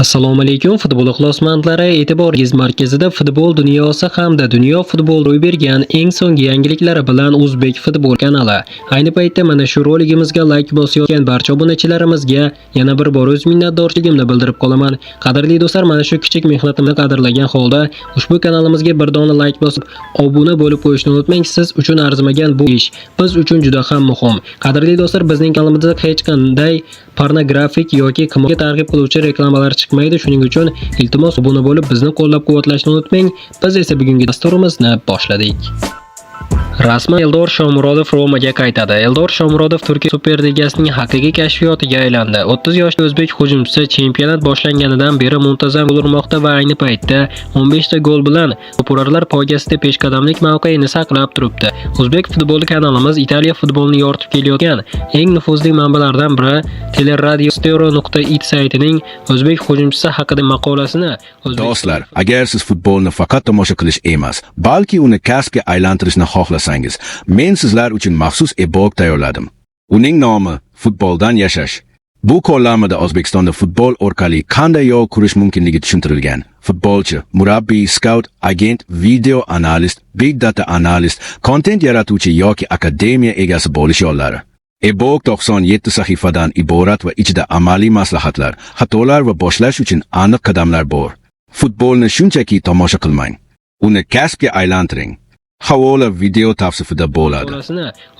Assalomu alaykum futbol ixlosmandlari, e'tiboringiz markazida futbol dunyosi hamda dunyo futbol ro'y bergan eng so'nggi yangiliklari bilan O'zbek futbol kanali. Ayni paytda mana shu roligimizga like bosayotgan barcha obunachilarimizga yana bir bor o'z minnatdorchiligimni bildirib qolaman. Qadrli do'stlar, mana shu kichik mehnatimni qadrlagan holda ushbu kanalimizga bir dona like bosib, obuna bo'lib qo'yishni unutmang. Siz uchun arzimagan bu ish biz uchun juda ham muhim. Qadrli do'stlar, bizning kanalimizda hech qanday pornografik yoki qimmatga targ'ib qiluvchi reklamalar chiqmaydi. Shuning uchun iltimos obuna bo'lib bizni qo'llab-quvvatlashni unutmang. Biz esa bugungi dasturimizni boshladik. Rasman Eldor Shomurodov Romaga qaytadi. Eldor Shomurodov Turkiya Superligasining haqiqiy kashfiyotiga aylandi. 30 yoshli o'zbek hujumchisi chempionat boshlanganidan beri muntazam gol urmoqda va ayni paytda 15 ta gol bilan to'purarlar poygasida peshqadamlik mavqeini saqlab turibdi. O'zbek futboli kanalimiz Italiya futbolini yoritib kelayotgan eng nufuzli manbalardan biri teleradiostero.it saytining o'zbek hujumchisi haqida maqolasini Do'stlar, agar siz futbolni faqat tomosha qilish emas, balki uni kasbga aylantirishni xohlasangiz, men sizlar uchun maxsus e-book tayyorladim. Uning nomi Futboldan yashash. Bu kollamada O'zbekistonda futbol orqali qanday yo'l qurish mumkinligi tushuntirilgan. Futbolchi, murabbiy, scout, agent, video analist, big data analist, content yaratuvchi yoki akademiya egasi bo'lish yo'llari. E-book 97 sahifadan iborat va ichida amaliy maslahatlar, xatolar va boshlash uchun aniq qadamlar bor. Futbolni shunchaki tomosha qilmang. Uni kasbga aylantiring. Havola video tavsifida bo'ladi.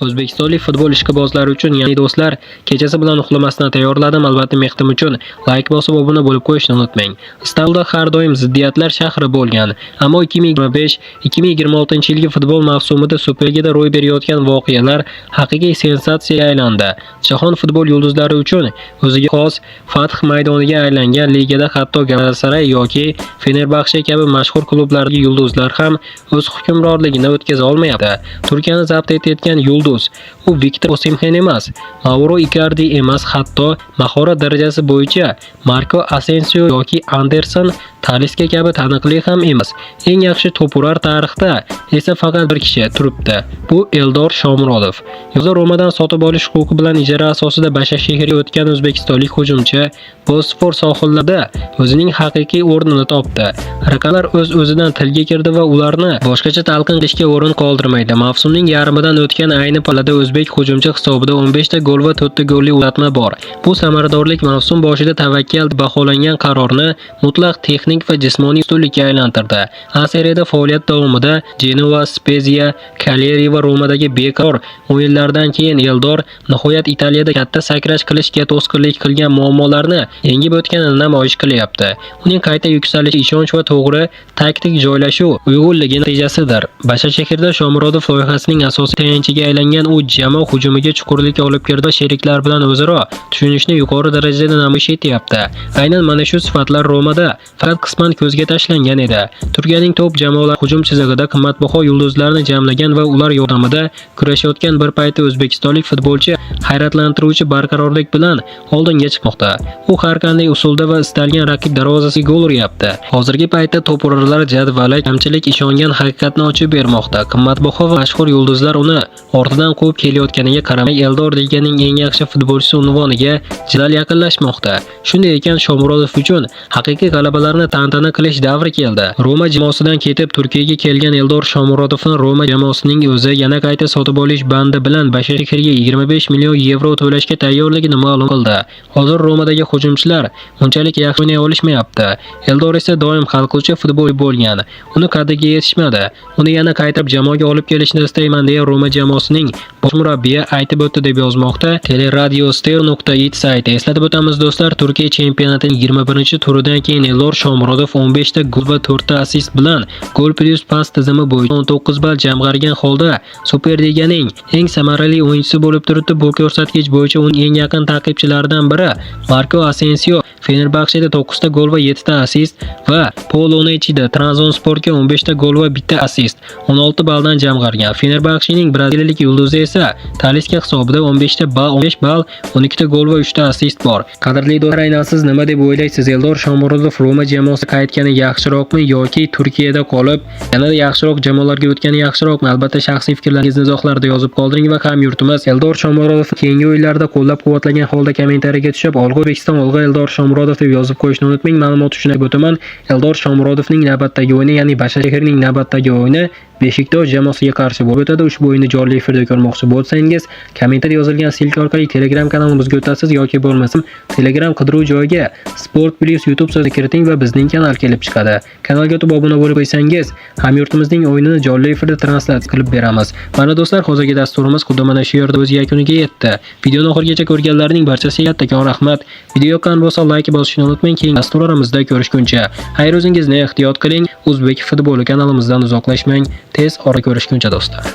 O'zbekistonlik futbol ishqibozlari uchun, ya'ni do'stlar, kechasi bilan uxlamasdan tayyorladim. Albatta mehtim uchun like bosib obuna bo'lib qo'yishni unutmang. Istanbulda har doim ziddiyatlar shahri bo'lgan, ammo 2025-2026-yilgi futbol mavsumida Superligada ro'y berayotgan voqealar haqiqiy sensatsiyaga aylandi. Jahon futbol yulduzlari uchun o'ziga xos fath maydoniga aylangan ligada hatto Galatasaray yoki Fenerbahçe kabi mashhur klublardagi yulduzlar ham o'z hukmronligini o'tkaza olmayapti. Turkiyani zabt etayotgan yulduz u Viktor Osimhen emas, Mauro Icardi emas, hatto mahorat darajasi bo'yicha Marco Asensio yoki Anderson Talisca kabi taniqli ham emas. Eng yaxshi to'purar tarixda esa faqat bir kishi turibdi. Bu Eldor Shomurodov. Yozda Romadan sotib olish huquqi bilan ijara asosida Bashakşehirga o'tgan o'zbekistonlik hujumchi Bosfor sohillarida o'zining haqiqiy o'rnini topdi. Raqamlar o'z-o'zidan tilga kirdi va ularni boshqacha talqin qilishga o'rin qoldirmaydi. Mavsumning yarmidan o'tgan ayni pallada o'zbek hujumchi hisobida 15 ta gol va 4 ta golli uzatma bor. Bu samaradorlik mavsum boshida tavakkal baholangan qarorni mutlaq texnik va jismoniy ustunlikka aylantirdi. A seriyada faoliyat davomida Genoa, Spezia, Cagliari va Romadagi bekor o'yinlardan keyin Eldor nihoyat Italiyada katta sakrash qilishga to'sqinlik qilgan muammolarni yengib o'tganini namoyish qilyapti. Uning qayta yuksalishi ishonch va to'g'ri taktik joylashuv uyg'unligi natijasidir. Bashakşehirda Shomurodov loyihasining asosiy tayanchiga aylangan u jamoa hujumiga chuqurlikka olib kirdi va sheriklar bilan o'zaro tushunishni yuqori darajada namoyish etyapti. Aynan mana shu sifatlar Romada faqat qisman ko'zga tashlangan edi. Turkiyaning top jamoalari hujum chizig'ida qimmatbaho yulduzlarni jamlagan va ular yordamida kurashayotgan bir paytda o'zbekistonlik futbolchi hayratlantiruvchi barqarorlik bilan oldinga chiqmoqda. U har qanday usulda va istalgan raqib darvozasiga gol uryapti. Hozirgi paytda to'purarlar jadvali kamchilik ishongan haqiqatni ochib bermoqda. Qimmatbaho va mashhur yulduzlar uni ortidan quvib kelayotganiga qaramay Eldor liganing eng yaxshi futbolchisi unvoniga jidal yaqinlashmoqda. Shunday ekan, Shomurodov uchun haqiqiy g'alabalarni tantana qilish davri keldi. Roma jamoasidan ketib Turkiyaga kelgan Eldor Shomurodovni Roma jamoasining o'zi yana qayta sotib olish bandi bilan Bashakşehirga 25 million yevro to'lashga tayyorligini ma'lum qildi. Hozir Romadagi hujumchilar unchalik yaxshi o'ynay olishmayapti. Eldor esa doim hal qiluvchi futbol bo'lgan. Uni qadriga yetishmadi. Uni yana qaytarib jamoaga olib kelishni istayman deya Roma jamoasining bosh murabbiyi aytib o'tdi deb yozmoqda teleradiostero.it sayti. Eslatib o'tamiz do'stlar, Turkiya chempionatining 21-turidan keyin Eldor Shomurodov 15 ta gol va 4 ta assist bilan gol plus pas tizimi bo'yicha 19 ball jamg'argan holda Superliganing eng samarali o'yinchisi bo'lib turibdi. Bu ko'rsatkich bo'yicha uning eng yaqin ta'qibchilaridan biri Marco Asensio Fenerbahçe'da 9 ta gol va 7 ta assist va Paul Onechida Trabzonsporga 15 ta gol va 1 ta assist. 16 balldan jamg'argan. Fenerbaxchening braziliyalik yulduzi esa Talisca hisobida 15 ball, 12 gol va 3 assist bor. Qadrli do'stlar, aynan siz nima deb o'ylaysiz? Eldor Shomurodov Roma jamoasiga qaytgani yaxshiroqmi yoki Turkiyada qolib yanada yaxshiroq jamoalarga o'tgani yaxshiroqmi? Albatta shaxsiy fikrlaringizni izohlarda yozib qoldiring va hamyurtimiz Eldor Shomurodov keyingi o'yinlarda qo'llab-quvvatlagan holda kommentariyaga tushib, "Olg'a O'zbekiston, olg'a Eldor Shomurodov" deb yozib qo'yishni unutmang. Ma'lumot uchun aytib o'taman, Eldor Shomurodovning navbatdagi o'yini, ya'ni Bashakşehirning navbatdagi o'yini Beshiktosh jamoasiga qarshi bo'lib o'tadi. Ushbu o'yinni jonli efirda ko'rmoqchi bo'lsangiz, kommentariyada yozilgan silka orqali Telegram kanalimizga o'tasiz yoki bo'lmasam Telegram qidiruv joyiga Sport Plus YouTube so'zini kiriting va bizning kanal kelib chiqadi. Kanalga o'tib obuna bo'lib qo'ysangiz, hamyurtimizning o'yinini jonli efirda translyatsiya qilib beramiz. Mana do'stlar, hozirgi dasturimiz xuddi mana shu yerda o'z yakuniga yetdi. Videoni oxirigacha ko'rganlarning barchasiga kattakon rahmat. Video yoqqan bo'lsa like bosishni unutmang. Keyingi dasturlarimizda ko'rishguncha xayr, o'zingizni ehtiyot qiling. O'zbek futboli kanalimizdan uzoqlashmang. Tez orada ko'rishguncha do'stlar.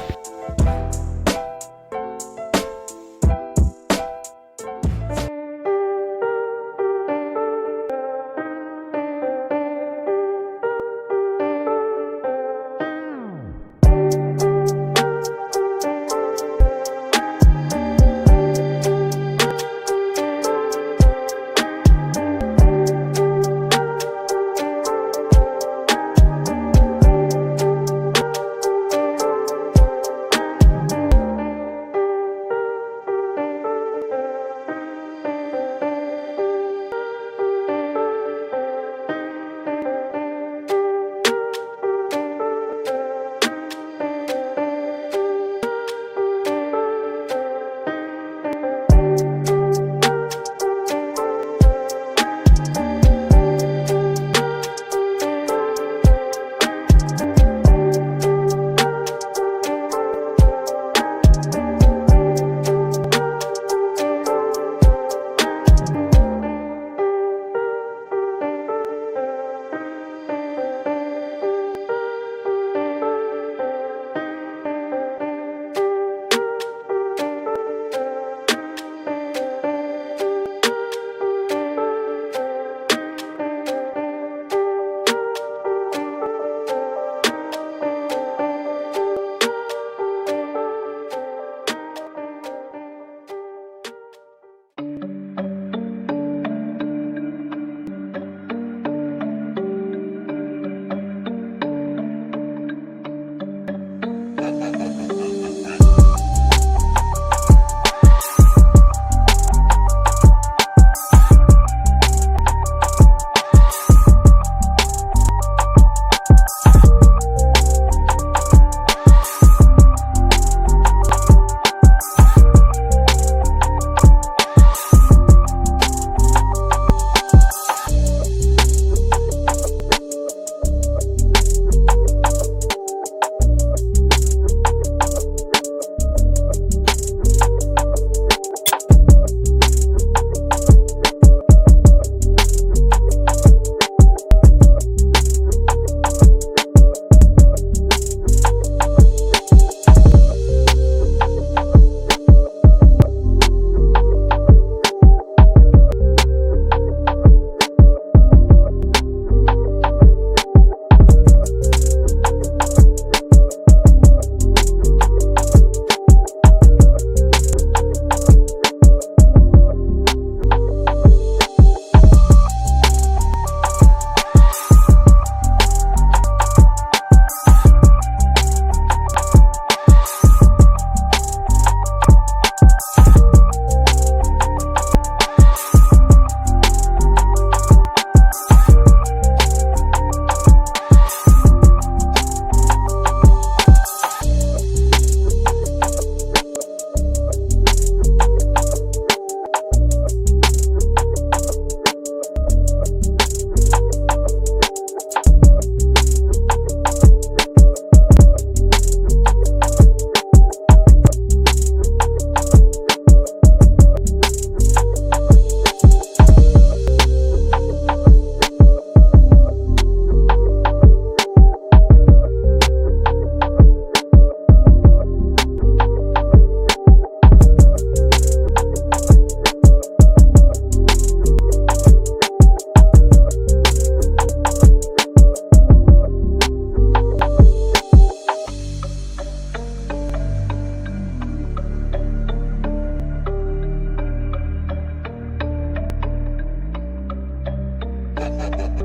Perfect.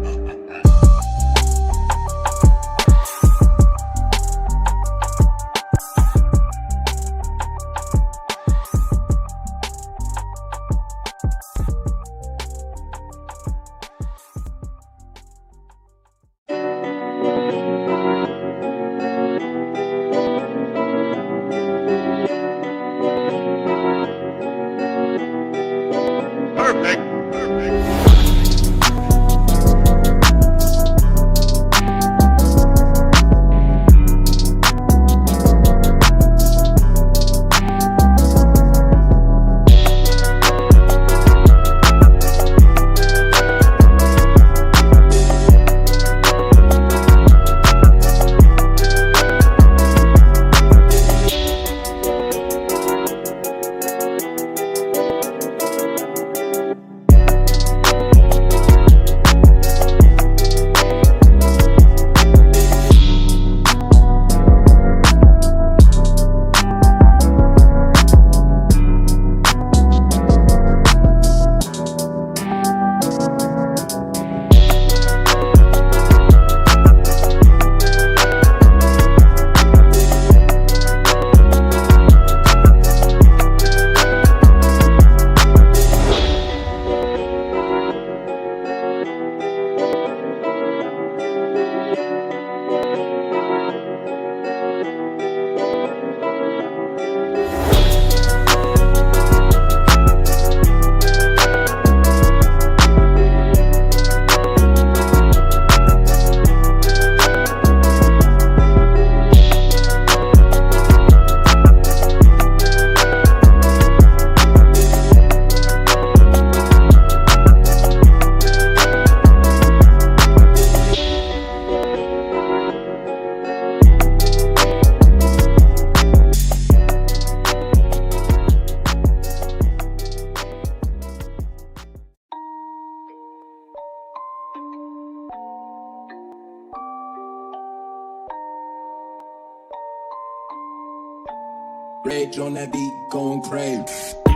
Rage on that beat, going crazy.